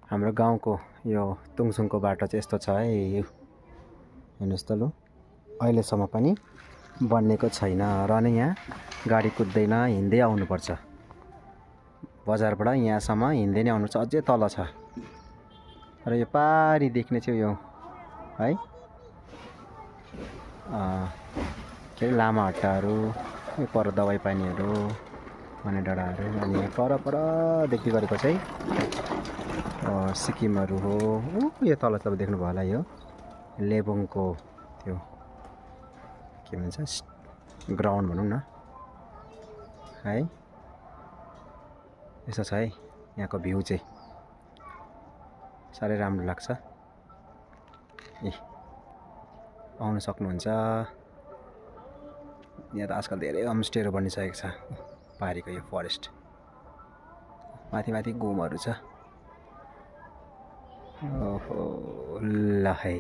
हाम्रो गाउँको यो तुङसुङको बाटो चाहिँ यस्तो छ है। हेर्नुहोस् त लु, अहिलेसम्म पनि बनिएको छैन र नै यहाँ गाडी कुद्दैन, हिँड्दै आउनुपर्छ। बजारबाट यहाँसम्म हिँड्दै नै आउनुपर्छ, अझै तल छ। र यो पारी देख्ने चाहिँ यो है के अरे लामाहट्टाहरू, यो पर दबाई पानीहरू, मने डाँडाहरू, अनि पर देख्दै गरेको चाहिँ सिक्किमहरू हो। यो तल तपाईँ देख्नुभयो होला, यो लेबोङको त्यो के भन्छ ग्राउन्ड भनौँ न है। यस्तो छ है यहाँको भ्यू चाहिँ, साह्रै राम्रो लाग्छ। आउन सक्नुहुन्छ। यहाँ त आजकल धेरै होमस्टेहरू बनिसकेको छ। पारीको यो फरेस्ट माथि घुमहरू छ। ओहो ल है।